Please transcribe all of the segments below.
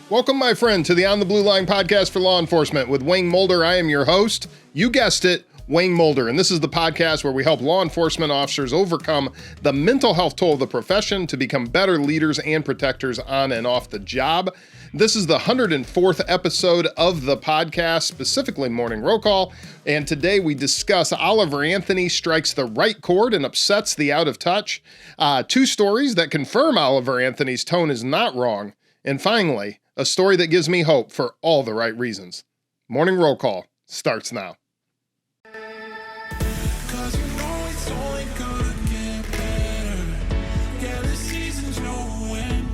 Welcome, my friend, to the On the Blue Line podcast for law enforcement with Wayne Mulder. I am your host. You guessed it, Wayne Mulder. And this is the podcast where we help law enforcement officers overcome the mental health toll of the profession to become better leaders and protectors on and off the job. This is the 104th episode of the podcast, specifically Morning Roll Call. And today we discuss Oliver Anthony strikes the right chord and upsets the out of touch. Two stories that confirm Oliver Anthony's tone is not wrong. And finally, a story that gives me hope for all the right reasons. Morning Roll Call starts now.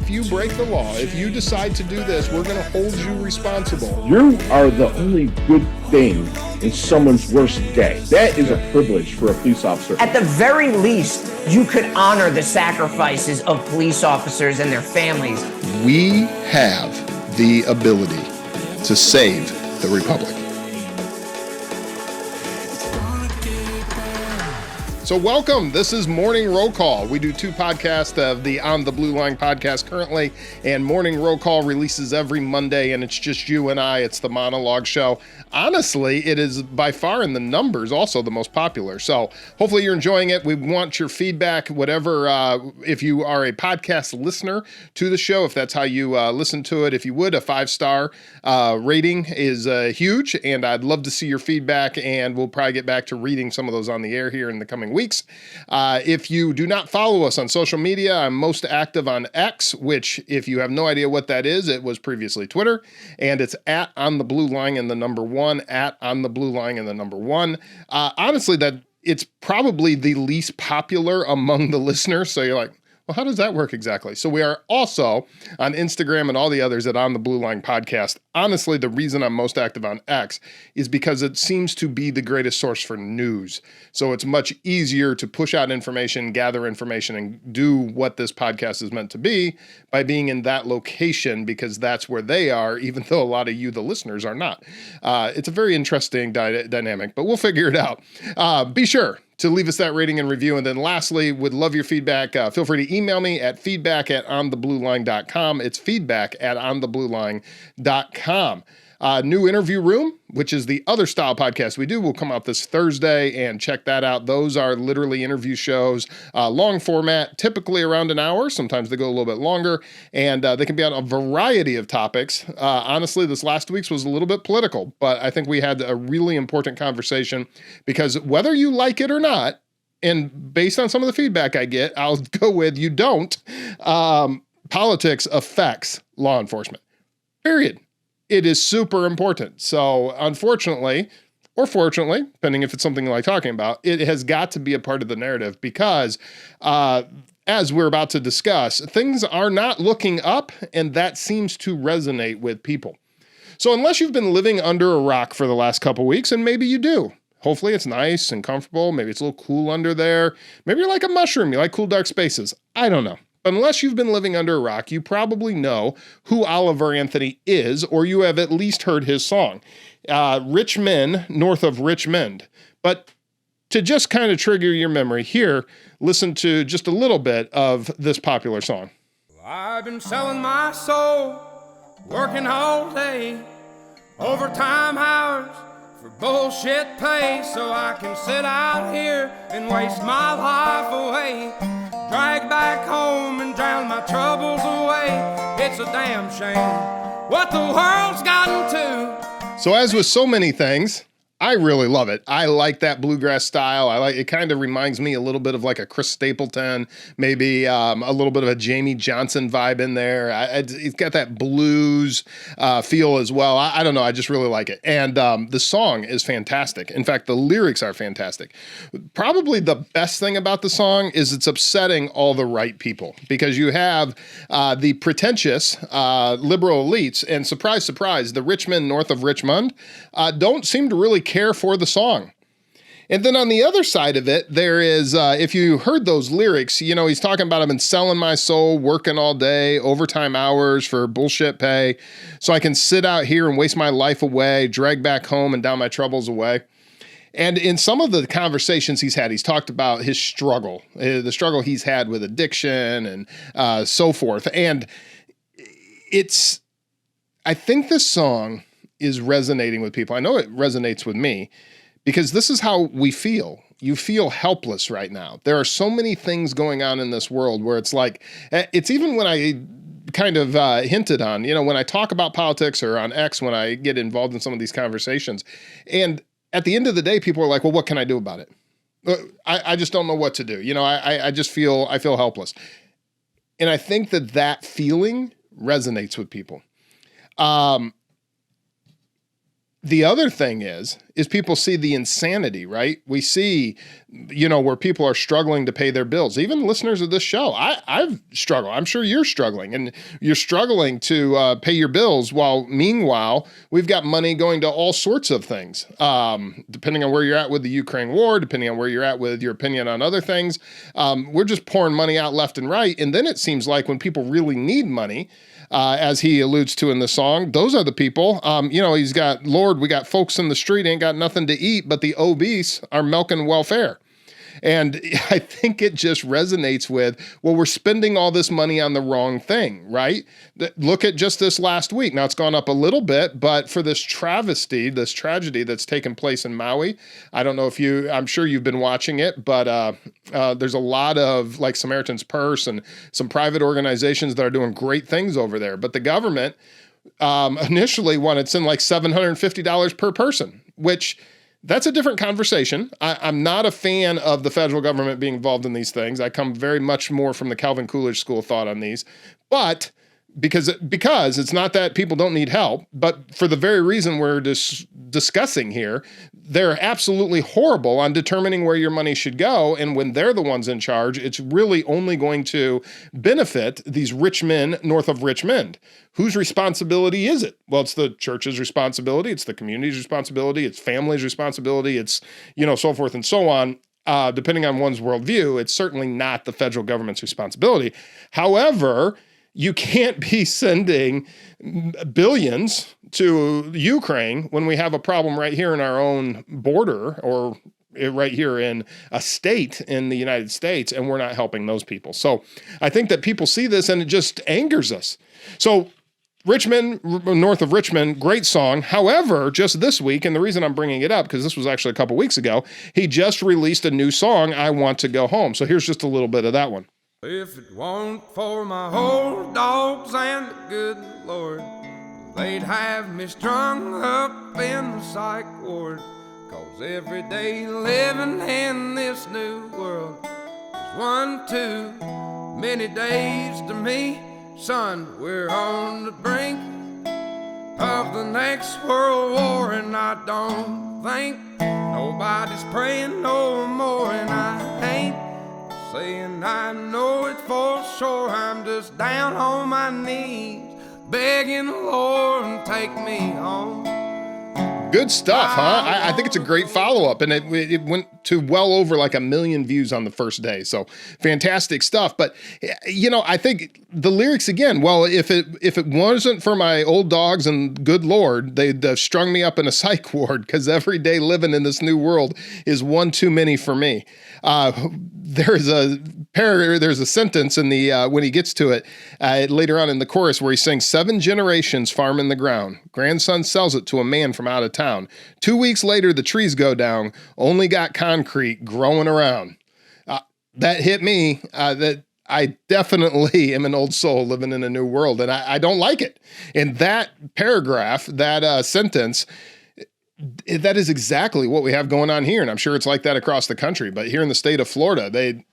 If you break the law, if you decide to do this, we're going to hold you responsible. You are the only good thing in someone's worst day. That is a privilege for a police officer. At the very least, you could honor the sacrifices of police officers and their families. We have the ability to save the Republic. So welcome, this is Morning Roll Call. We do two podcasts of the On the Blue Line podcast currently, and Morning Roll Call releases every Monday, and it's just you and I. It's the monologue show. Honestly, it is by far in the numbers also the most popular. So hopefully you're enjoying it. We want your feedback, whatever, if you are a podcast listener to the show, if that's how you listen to it, if you would, a 5-star rating is huge, and I'd love to see your feedback, and we'll probably get back to reading some of those on the air here in the coming weeks. If you do not follow us on social media, I'm most active on X, which if you have no idea what that is, it was previously Twitter, and it's at On the Blue Line and the number 1, at On the Blue Line and the number 1. Honestly, that it's probably the least popular among the listeners. So you're like, well, how does that work exactly? So we are also on Instagram and all the others at On the Blue Line podcast. Honestly, the reason I'm most active on X is because it seems to be the greatest source for news. So it's much easier to push out information, gather information, and do what this podcast is meant to be by being in that location, because that's where they are, even though a lot of you, the listeners, are not. It's a very interesting dynamic, but we'll figure it out. Be sure to leave us that rating and review. And then lastly, would love your feedback. Feel free to email me at feedback@ontheblueline.com. It's feedback@ontheblueline.com. New interview room, which is the other style podcast we do, will come out this Thursday, and check that out. Those are literally interview shows, long format, typically around an hour. Sometimes they go a little bit longer, and they can be on a variety of topics. Honestly, this last week's was a little bit political, but I think we had a really important conversation, because whether you like it or not, and based on some of the feedback I get, I'll go with you don't, politics affects law enforcement, period. It is super important. So unfortunately, or fortunately, depending if it's something you like talking about, it has got to be a part of the narrative, because as we're about to discuss, things are not looking up, and that seems to resonate with people. So unless you've been living under a rock for the last couple weeks, and maybe you do, hopefully it's nice and comfortable. Maybe it's a little cool under there. Maybe you're like a mushroom. You like cool, dark spaces. I don't know. Unless you've been living under a rock, you probably know who Oliver Anthony is, or you have at least heard his song, Rich Men North of Richmond. But to just kind of trigger your memory here, listen to just a little bit of this popular song. I've been selling my soul, working all day, overtime hours for bullshit pay, so I can sit out here and waste my life away. Drag back home and drown my troubles away. It's a damn shame what the world's gotten to. So as with so many things, I really love it. I like that bluegrass style. It kind of reminds me a little bit of like a Chris Stapleton, maybe a little bit of a Jamie Johnson vibe in there. It's got that blues feel as well. I don't know. I just really like it. And the song is fantastic. In fact, the lyrics are fantastic. Probably the best thing about the song is it's upsetting all the right people, because you have the pretentious liberal elites, and surprise, surprise, the rich men north of Richmond don't seem to really care for the song. And then on the other side of it, there is, if you heard those lyrics, you know, he's talking about, I've been selling my soul, working all day, overtime hours for bullshit pay, so I can sit out here and waste my life away, drag back home and down my troubles away. And in some of the conversations he's had, he's talked about his struggle, the struggle he's had with addiction and so forth. And it's I think this song is resonating with people. I know it resonates with me because this is how we feel. You feel helpless right now. There are so many things going on in this world where it's like, it's even when I kind of hinted on, when I talk about politics or on X, when I get involved in some of these conversations. And at the end of the day, people are like, well, what can I do about it? I just don't know what to do. I just feel helpless. And I think that feeling resonates with people. The other thing is people see the insanity, right? We see, where people are struggling to pay their bills. Even listeners of this show, I've struggled. I'm sure you're struggling, and you're struggling to pay your bills while meanwhile, we've got money going to all sorts of things. Depending on where you're at with the Ukraine war, depending on where you're at with your opinion on other things, we're just pouring money out left and right. And then it seems like when people really need money, as he alludes to in the song, those are the people, he's got, Lord, we got folks in the street ain't got nothing to eat, but the obese are milking welfare. And I think it just resonates with, well, we're spending all this money on the wrong thing, right? Look at just this last week. Now it's gone up a little bit, but for this travesty, this tragedy that's taken place in Maui, I don't know if I'm sure you've been watching it, but there's a lot of like Samaritan's Purse and some private organizations that are doing great things over there. But the government initially wanted to send like $750 per person, which that's a different conversation. I'm not a fan of the federal government being involved in these things. I come very much more from the Calvin Coolidge school of thought on these. But because it's not that people don't need help, but for the very reason we're discussing here, they're absolutely horrible on determining where your money should go. And when they're the ones in charge, it's really only going to benefit these rich men north of Richmond. Whose responsibility is it? Well, it's the church's responsibility. It's the community's responsibility. It's family's responsibility. It's, so forth and so on. Depending on one's worldview, it's certainly not the federal government's responsibility. However, you can't be sending billions to Ukraine when we have a problem right here in our own border or right here in a state in the United States, and we're not helping those people. So I think that people see this and it just angers us. So Richmond, north of Richmond, great song. However, just this week, and the reason I'm bringing it up, because this was actually a couple weeks ago, he just released a new song, I Want to Go Home. So here's just a little bit of that one. If it weren't for my old dogs and the good Lord, they'd have me strung up in the psych ward. 'Cause every day living in this new world is one too many days to me. Son, we're on the brink of the next world war, and I don't think nobody's praying no more, and I ain't saying I know it for sure. I'm just down on my knees begging the Lord to take me home. Good stuff, huh? I think it's a great follow-up, and it went to well over like 1 million views on the first day. So fantastic stuff. But I think the lyrics again. Well, if it wasn't for my old dogs and good Lord, they'd have strung me up in a psych ward, because every day living in this new world is one too many for me. There's a sentence in the when he gets to it later on in the chorus where he sings, 7 generations farming the ground. Grandson sells it to a man from out of town. 2 weeks later, the trees go down. Only got concrete growing around. That hit me. That I definitely am an old soul living in a new world, and I don't like it. And that paragraph, that sentence, that is exactly what we have going on here. And I'm sure it's like that across the country. But here in the state of Florida,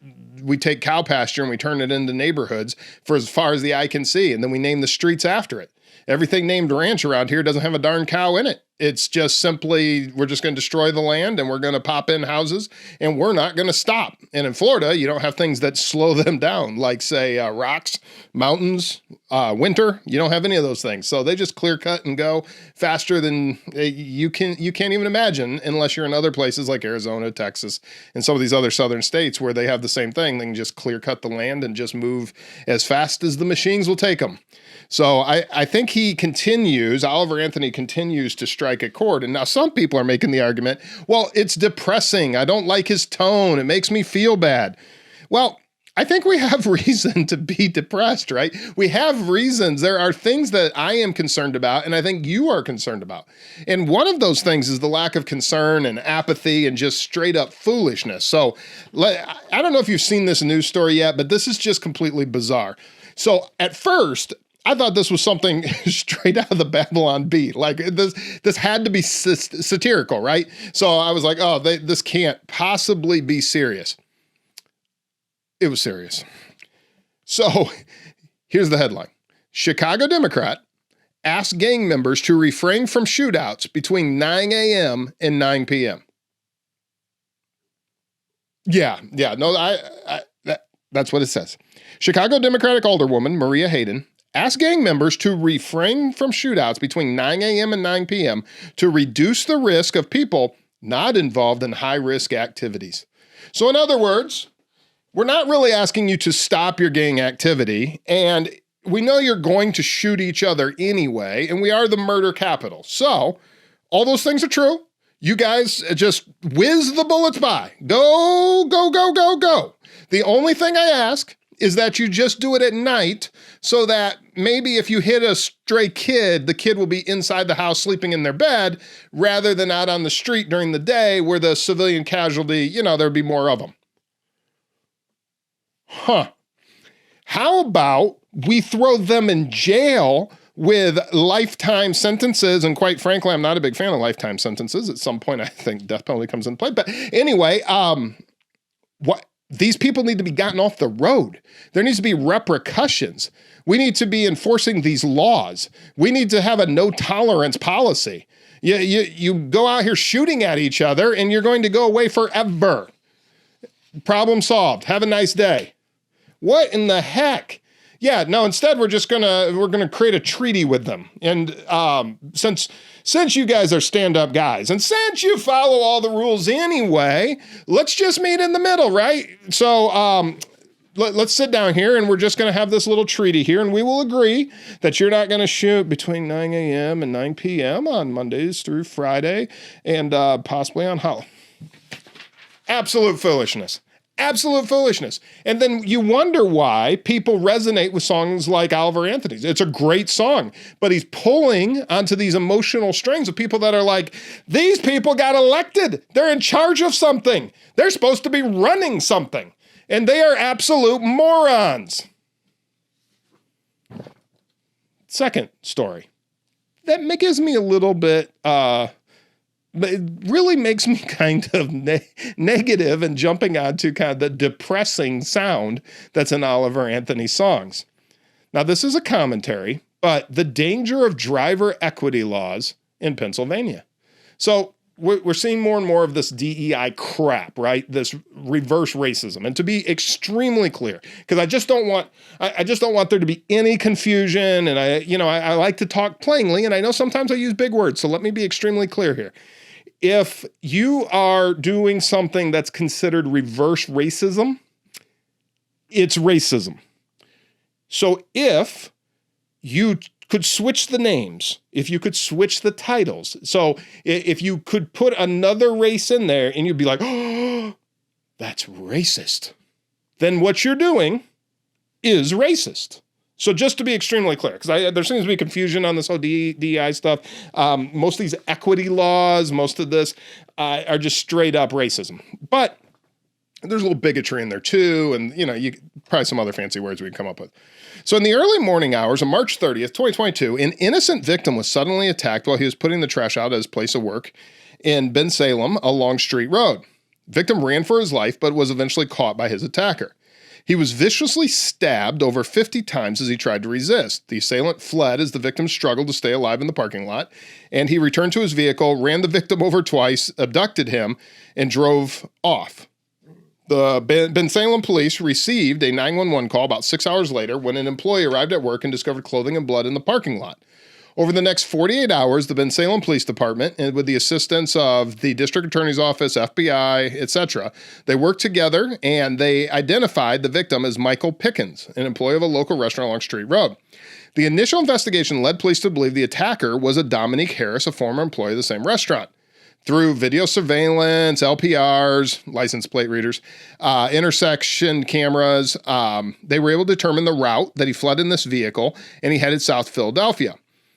we take cow pasture and we turn it into neighborhoods for as far as the eye can see. And then we name the streets after it. Everything named ranch around here doesn't have a darn cow in it. It's just simply, we're just going to destroy the land and we're going to pop in houses and we're not going to stop. And in Florida, you don't have things that slow them down, like say rocks, mountains, winter. You don't have any of those things. So they just clear cut and go faster than you can't even imagine, unless you're in other places like Arizona, Texas, and some of these other southern states where they have the same thing. They can just clear cut the land and just move as fast as the machines will take them. So I think Oliver Anthony continues to strike a chord. And now some people are making the argument, well, it's depressing. I don't like his tone. It makes me feel bad. Well, I think we have reason to be depressed, right? We have reasons. There are things that I am concerned about, and I think you are concerned about. And one of those things is the lack of concern and apathy and just straight up foolishness. So I don't know if you've seen this news story yet, but this is just completely bizarre. So at first, I thought this was something straight out of the Babylon Bee. Like this had to be satirical, right? So I was like, oh, this can't possibly be serious. It was serious. So here's the headline. Chicago Democrat asks gang members to refrain from shootouts between 9 a.m. and 9 p.m. Yeah, no, that's what it says. Chicago Democratic Alderwoman Maria Hayden asked gang members to refrain from shootouts between 9 a.m. and 9 p.m. to reduce the risk of people not involved in high-risk activities. So in other words, we're not really asking you to stop your gang activity, and we know you're going to shoot each other anyway, and we are the murder capital. So all those things are true. You guys just whiz the bullets by. Go, go, go, go, go. The only thing I ask is that you just do it at night so that maybe if you hit a stray kid, the kid will be inside the house sleeping in their bed rather than out on the street during the day where the civilian casualty, there'd be more of them. How about we throw them in jail with lifetime sentences? And quite frankly, I'm not a big fan of lifetime sentences. At some point, I think death penalty comes into play. But anyway, these people need to be gotten off the road. There needs to be repercussions. We need to be enforcing these laws. We need to have a no tolerance policy. You go out here shooting at each other and you're going to go away forever. Problem solved. Have a nice day. What in the heck? Yeah, no, instead we're gonna create a treaty with them. And since you guys are stand-up guys, and since you follow all the rules anyway, let's just meet in the middle, right? So let's sit down here and we're just gonna have this little treaty here, and we will agree that you're not gonna shoot between 9 a.m. and 9 p.m. on Mondays through Friday, and possibly on Halloween. Absolute foolishness. Absolute foolishness. And then you wonder why people resonate with songs like Oliver Anthony's. It's a great song, but he's pulling onto these emotional strings of people that are like, these people got elected. They're in charge of something. They're supposed to be running something. And they are absolute morons. Second story. That gives me a little bit, but it really makes me kind of negative and jumping onto kind of the depressing sound that's in Oliver Anthony's songs. Now, this is a commentary, but the danger of driver equity laws in Pennsylvania. So we're seeing more and more of this DEI crap, right? This reverse racism. And to be extremely clear, because I just don't want there to be any confusion. And I like to talk plainly, and I know sometimes I use big words. So let me be extremely clear here. If you are doing something that's considered reverse racism, it's racism. So if you could switch the names, if you could switch the titles, so if you could put another race in there and you'd be like, oh, that's racist, then what you're doing is racist. So just to be extremely clear, because there seems to be confusion on this whole DEI stuff. Most of these equity laws, most of this are just straight up racism. But there's a little bigotry in there too, and probably some other fancy words we can come up with. So in the early morning hours of March 30th, 2022, an innocent victim was suddenly attacked while he was putting the trash out at his place of work in Bensalem along Street Road. Victim ran for his life, but was eventually caught by his attacker. He was viciously stabbed over 50 times as he tried to resist. The assailant fled as the victim struggled to stay alive in the parking lot, and he returned to his vehicle, ran the victim over twice, abducted him, and drove off. The Bensalem police received a 911 call about 6 hours later when an employee arrived at work and discovered clothing and blood in the parking lot. Over the next 48 hours, the Bensalem Police Department, and with the assistance of the District Attorney's Office, FBI, etc., they worked together and they identified the victim as Michael Pickens, an employee of a local restaurant along Street Road. The initial investigation led police to believe the attacker was a Dominique Harris, a former employee of the same restaurant. through video surveillance, LPRs, license plate readers, intersection cameras. They were able to determine the route that he fled in this vehicle, and he headed south Philadelphia.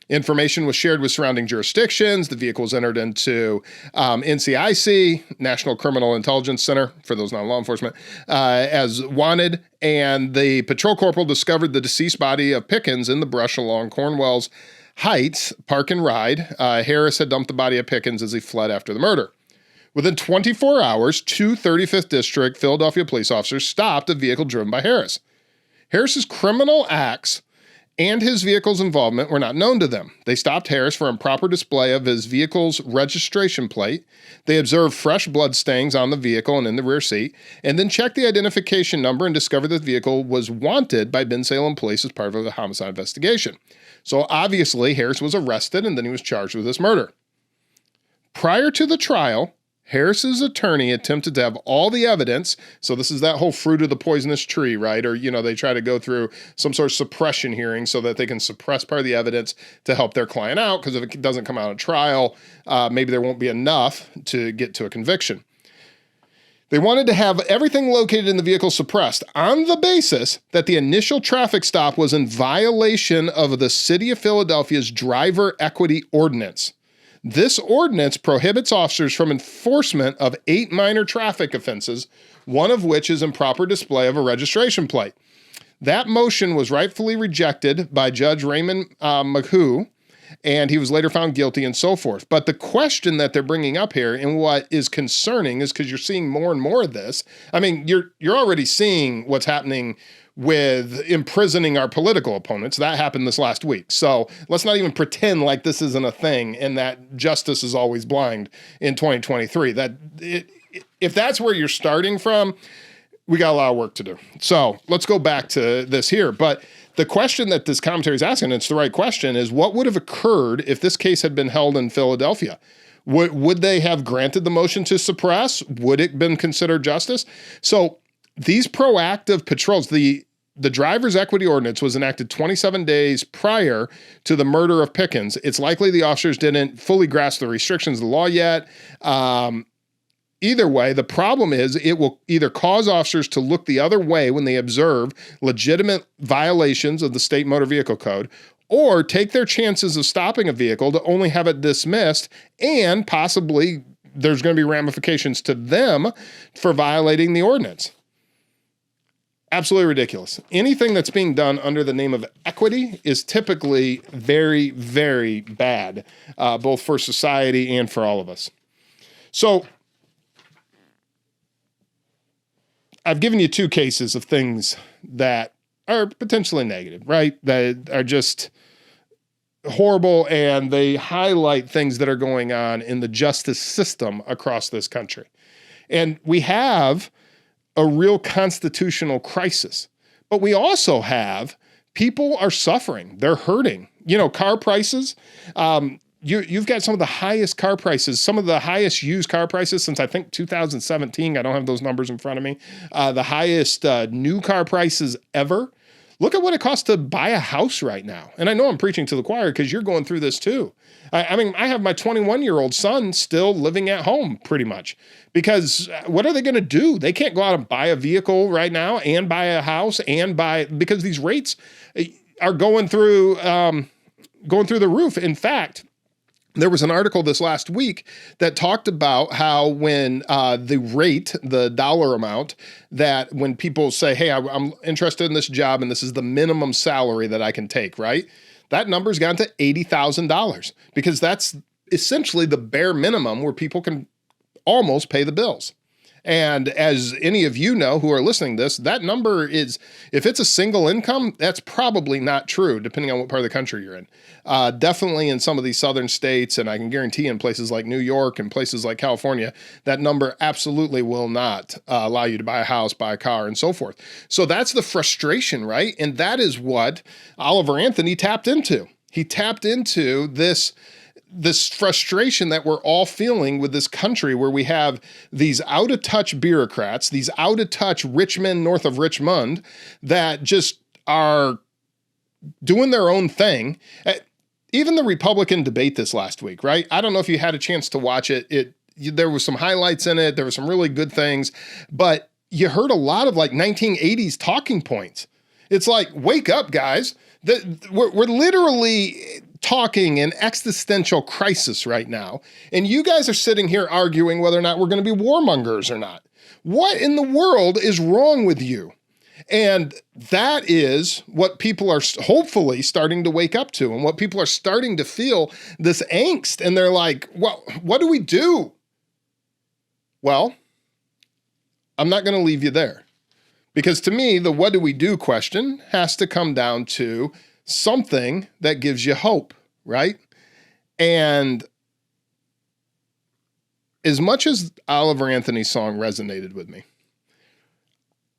Information was shared with surrounding jurisdictions. The vehicle was entered into NCIC, National Criminal Intelligence Center, for those non-law enforcement, as wanted. And the patrol corporal discovered the deceased body of Pickens in the brush along Cornwell's Heights Park and Ride. Harris had dumped the body of Pickens as he fled after the murder. Within 24 hours, two 35th District Philadelphia police officers stopped a vehicle driven by Harris. Harris's criminal acts and his vehicle's involvement were not known to them. They stopped Harris for improper display of his vehicle's registration plate. They observed fresh blood stains on the vehicle and in the rear seat, and then checked the identification number and discovered that the vehicle was wanted by Bensalem police as part of the homicide investigation. So obviously, Harris was arrested and then he was charged with this murder. Prior to the trial, Harris's attorney attempted to have all the evidence. So this is that whole fruit of the poisonous tree, right? Or, they try to go through some sort of suppression hearing so that they can suppress part of the evidence to help their client out. Because if it doesn't come out at trial, maybe there won't be enough to get to a conviction. They wanted to have everything located in the vehicle suppressed on the basis that the initial traffic stop was in violation of the City of Philadelphia's Driver Equity Ordinance. This ordinance prohibits officers from enforcement of 8 minor traffic offenses, one of which is improper display of a registration plate. That motion was rightfully rejected by Judge Raymond McHugh, and he was later found guilty and so forth. But the question that they're bringing up here and what is concerning is because you're seeing more and more of this. I mean, you're already seeing what's happening with imprisoning our political opponents. That happened this last week. So let's not even pretend like this isn't a thing and that justice is always blind in 2023. If that's where you're starting from, we got a lot of work to do. So let's go back to this here. But the question that this commentary is asking, and it's the right question, is what would have occurred if this case had been held in Philadelphia? Would they have granted the motion to suppress? Would it have been considered justice? So these proactive patrols, the Driver's Equity Ordinance was enacted 27 days prior to the murder of Pickens. It's likely the officers didn't fully grasp the restrictions of the law yet. Either way, the problem is it will either cause officers to look the other way when they observe legitimate violations of the state motor vehicle code, or take their chances of stopping a vehicle to only have it dismissed, and possibly there's going to be ramifications to them for violating the ordinance. Absolutely ridiculous. Anything that's being done under the name of equity is typically very, very bad, both for society and for all of us. So I've given you 2 cases of things that are potentially negative, right? That are just horrible, and they highlight things that are going on in the justice system across this country. And we have a real constitutional crisis, but we also have people are suffering. They're hurting. Car prices, you've got some of the highest car prices, some of the highest used car prices since I think 2017. I don't have those numbers in front of me. The highest new car prices ever. Look at what it costs to buy a house right now. And I know I'm preaching to the choir because you're going through this too. I mean, I have my 21-year-old son still living at home pretty much because what are they going to do? They can't go out and buy a vehicle right now and buy a house because these rates are going through the roof. In fact, there was an article this last week that talked about how when the dollar amount, that when people say, hey, I'm interested in this job and this is the minimum salary that I can take, right? That number's gone to $80,000 because that's essentially the bare minimum where people can almost pay the bills. And as any of you know who are listening to this, that number is, if it's a single income, that's probably not true, depending on what part of the country you're in. Definitely in some of these southern states, and I can guarantee in places like New York and places like California, that number absolutely will not allow you to buy a house, buy a car, and so forth. So that's the frustration, right? And that is what Oliver Anthony tapped into. He tapped into this frustration that we're all feeling with this country, where we have these out-of-touch bureaucrats, these out-of-touch rich men north of Richmond that just are doing their own thing. even the Republican debate this last week, right? I don't know if you had a chance to watch it. There was some highlights in it. There were some really good things, but you heard a lot of like 1980s talking points. It's like, wake up, guys. We're literally talking an existential crisis right now. And you guys are sitting here arguing whether or not we're going to be warmongers or not. What in the world is wrong with you? And that is what people are hopefully starting to wake up to, and what people are starting to feel this angst. And they're like, well, what do we do? Well, I'm not going to leave you there, because to me, the what do we do question has to come down to something that gives you hope, right? And as much as Oliver Anthony's song resonated with me,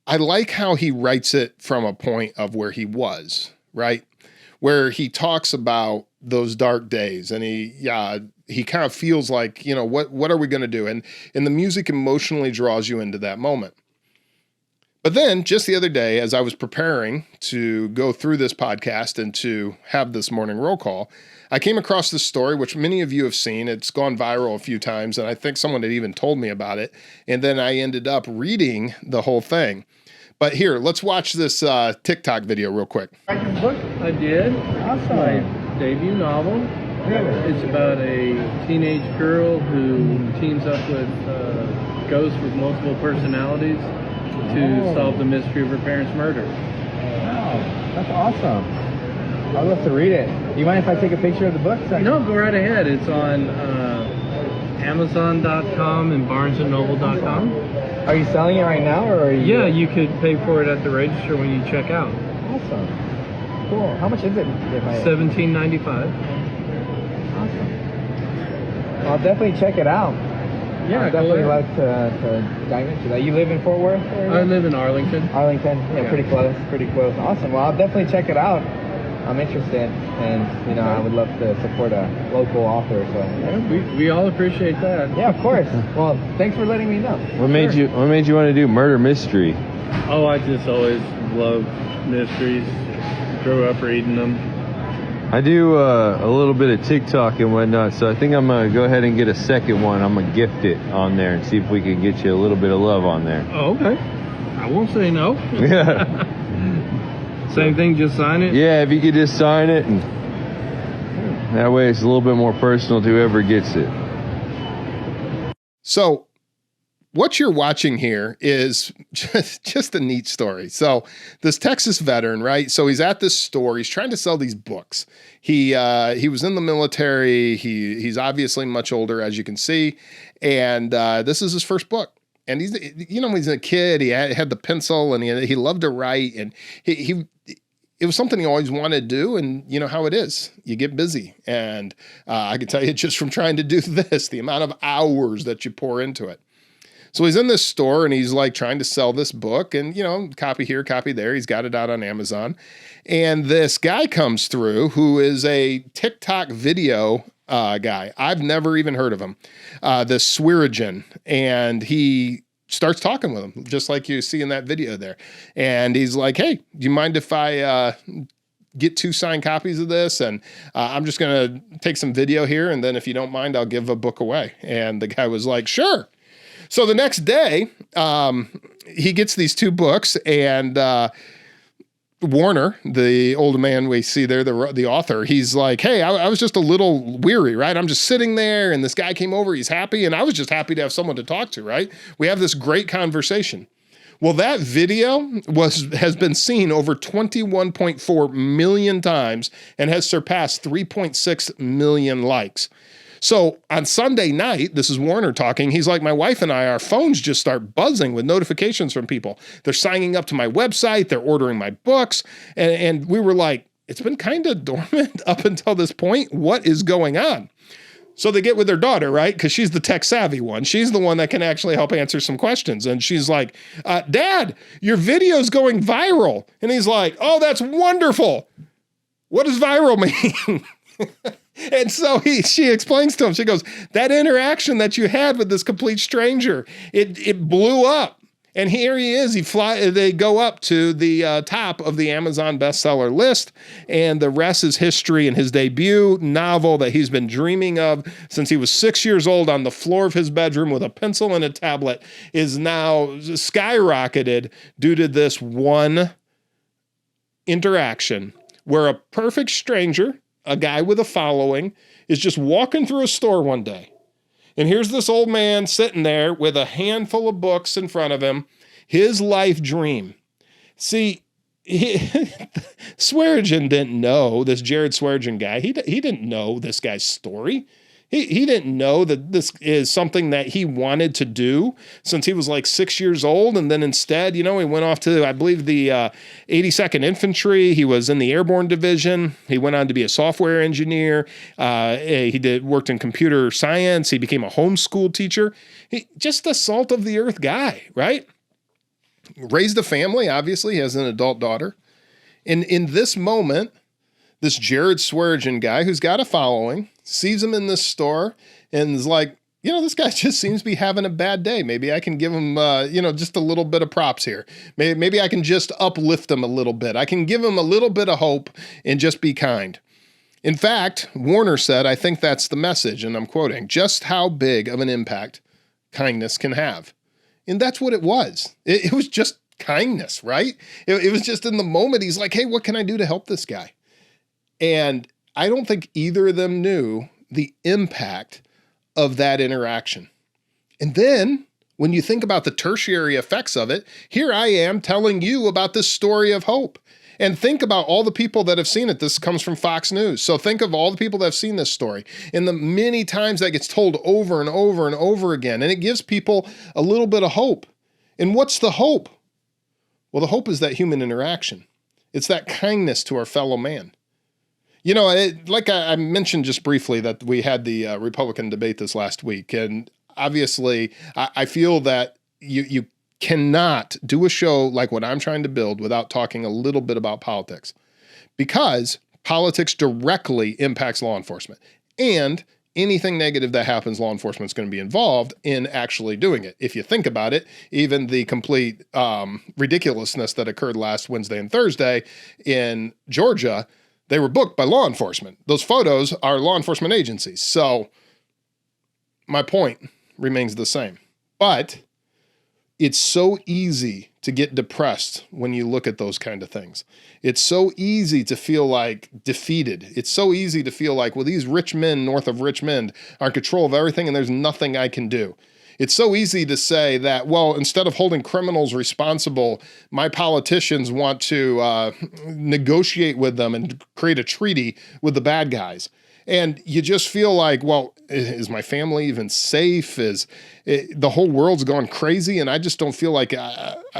I like how he writes it from a point of where he was, right? Where he talks about those dark days, and he kind of feels like, what are we going to do? And the music emotionally draws you into that moment. But then just the other day, as I was preparing to go through this podcast and to have this morning roll call, I came across this story, which many of you have seen. It's gone viral a few times, and I think someone had even told me about it. And then I ended up reading the whole thing. But here, let's watch this TikTok video real quick. Write your book? I did. Awesome. My debut novel. Really? It's about a teenage girl who teams up with ghosts with multiple personalities to solve the mystery of her parents' murder. Wow, that's awesome. I'd love to read it. Do you mind if I take a picture of the book? No, go right ahead. It's on Amazon.com and BarnesandNoble.com. Are you selling it right now, or are you? Yeah, you could pay for it at the register when you check out. Awesome. Cool. How much is it? $17.95. Awesome. Well, I'll definitely check it out. Yeah, I'd definitely like to dive into that. You live in Fort Worth? I live in Arlington. Arlington, yeah, pretty close. Awesome. Well, I'll definitely check it out. I'm interested, and I would love to support a local author. So yeah, we all appreciate that. Yeah, of course. Well, thanks for letting me know. What made you want to do murder mystery? Oh, I just always love mysteries. Grew up reading them. I do a little bit of TikTok and whatnot, so I think I'm gonna go ahead and get a second one. I'm gonna gift it on there and see if we can get you a little bit of love on there. Oh, okay. I won't say no. Yeah. Same thing, just sign it? Yeah, if you could just sign it, and that way it's a little bit more personal to whoever gets it. So what you're watching here is just a neat story. So this Texas veteran, right? So he's at this store. He's trying to sell these books. He was in the military. He's obviously much older, as you can see. And this is his first book. And he's a kid. He had the pencil, and he loved to write. And it was something he always wanted to do. And you know how it is. You get busy. And I can tell you just from trying to do this, the amount of hours that you pour into it. So he's in this store, and he's like trying to sell this book, and copy here, copy there. He's got it out on Amazon. And this guy comes through who is a TikTok video guy. I've never even heard of him. This Swearigan, and he starts talking with him, just like you see in that video there. And he's like, "Hey, do you mind if I get 2 signed copies of this? And I'm just going to take some video here, and then if you don't mind, I'll give a book away." And the guy was like, "Sure." So the next day, he gets these 2 books, and Warner, the old man we see there, the author, he's like, "Hey, I was just a little weary, right? I'm just sitting there, and this guy came over, he's happy, and I was just happy to have someone to talk to, right? We have this great conversation." Well, that video has been seen over 21.4 million times and has surpassed 3.6 million likes. So on Sunday night, this is Warner talking, he's like, "My wife and I, our phones just start buzzing with notifications from people. They're signing up to my website, they're ordering my books." And we were like, it's been kind of dormant up until this point. What is going on? So they get with their daughter, right? Because she's the tech savvy one. She's the one that can actually help answer some questions. And she's like, "Dad, your video's going viral." And he's like, "Oh, that's wonderful. What does viral mean?" And so she explains to him, she goes, "That interaction that you had with this complete stranger, it blew up. And here he is. They go up to the top of the Amazon bestseller list, and the rest is history. And his debut novel that he's been dreaming of since he was 6 years old on the floor of his bedroom with a pencil and a tablet is now skyrocketed due to this one interaction where a perfect stranger, a guy with a following, is just walking through a store one day. And here's this old man sitting there with a handful of books in front of him, his life dream. See, Swearingen didn't know, this Jared Swearingen guy, he didn't know this guy's story. He didn't know that this is something that he wanted to do since he was like 6 years old. And then instead, he went off to, I believe, the 82nd Infantry. He was in the Airborne Division. He went on to be a software engineer. He worked in computer science. He became a homeschool teacher. Just a salt of the earth guy, right? Raised a family, obviously. He has an adult daughter. And in this moment, this Jared Swearingen guy who's got a following sees him in this store and is like, this guy just seems to be having a bad day. Maybe I can give him, just a little bit of props here. Maybe I can just uplift him a little bit. I can give him a little bit of hope and just be kind. In fact, Warner said, I think that's the message, and I'm quoting, just how big of an impact kindness can have. And that's what it was. It was just kindness, right? It was just in the moment. He's like, hey, what can I do to help this guy? And I don't think either of them knew the impact of that interaction. And then when you think about the tertiary effects of it, here I am telling you about this story of hope. And think about all the people that have seen it. This comes from Fox News. So think of all the people that have seen this story and the many times that gets told over and over and over again. And it gives people a little bit of hope. And what's the hope? Well, the hope is that human interaction. It's that kindness to our fellow man. Like I mentioned just briefly that we had the Republican debate this last week. And obviously, I feel that you cannot do a show like what I'm trying to build without talking a little bit about politics. Because politics directly impacts law enforcement. And anything negative that happens, law enforcement is going to be involved in actually doing it. If you think about it, even the complete ridiculousness that occurred last Wednesday and Thursday in Georgia, they were booked by law enforcement. Those photos are law enforcement agencies. So my point remains the same. But it's so easy to get depressed when you look at those kind of things. It's so easy to feel like defeated. It's so easy to feel like, well, these rich men north of Richmond are in control of everything and there's nothing I can do. It's so easy to say that, well, instead of holding criminals responsible, my politicians want to negotiate with them and create a treaty with the bad guys. And you just feel like, well, is my family even safe? The whole world's gone crazy and I just don't feel like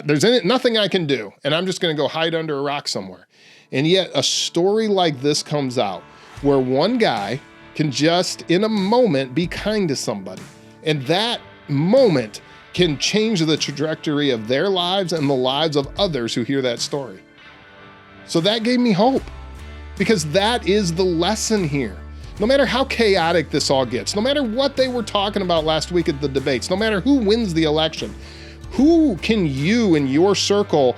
there's nothing I can do. And I'm just going to go hide under a rock somewhere. And yet a story like this comes out where one guy can just in a moment be kind to somebody. And that moment can change the trajectory of their lives and the lives of others who hear that story. So that gave me hope because that is the lesson here. No matter how chaotic this all gets, no matter what they were talking about last week at the debates, no matter who wins the election, who can you in your circle,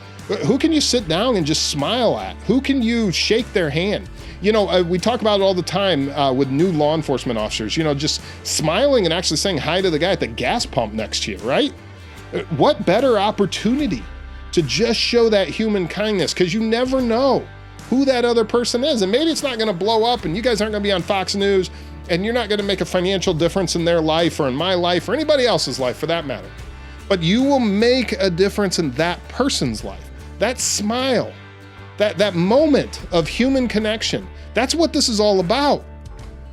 who can you sit down and just smile at? Who can you shake their hand? We talk about it all the time with new law enforcement officers, just smiling and actually saying hi to the guy at the gas pump next to you, right? What better opportunity to just show that human kindness? Because you never know who that other person is. And maybe it's not going to blow up and you guys aren't going to be on Fox News and you're not going to make a financial difference in their life or in my life or anybody else's life for that matter. But you will make a difference in that person's life. That smile, that moment of human connection. That's what this is all about.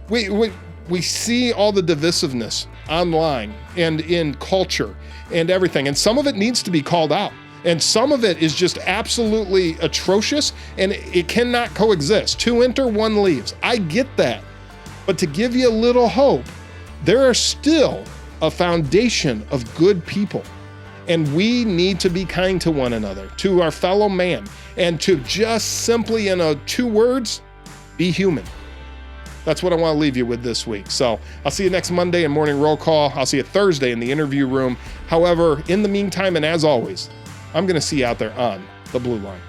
We see all the divisiveness online and in culture and everything. And some of it needs to be called out. And some of it is just absolutely atrocious and it cannot coexist. Two enter, one leaves. I get that. But to give you a little hope, there are still a foundation of good people. And we need to be kind to one another, to our fellow man, and to just simply, in 2 words, be human. That's what I want to leave you with this week. So I'll see you next Monday in Morning Roll Call. I'll see you Thursday in the interview room. However, in the meantime, and as always, I'm going to see you out there on the blue line.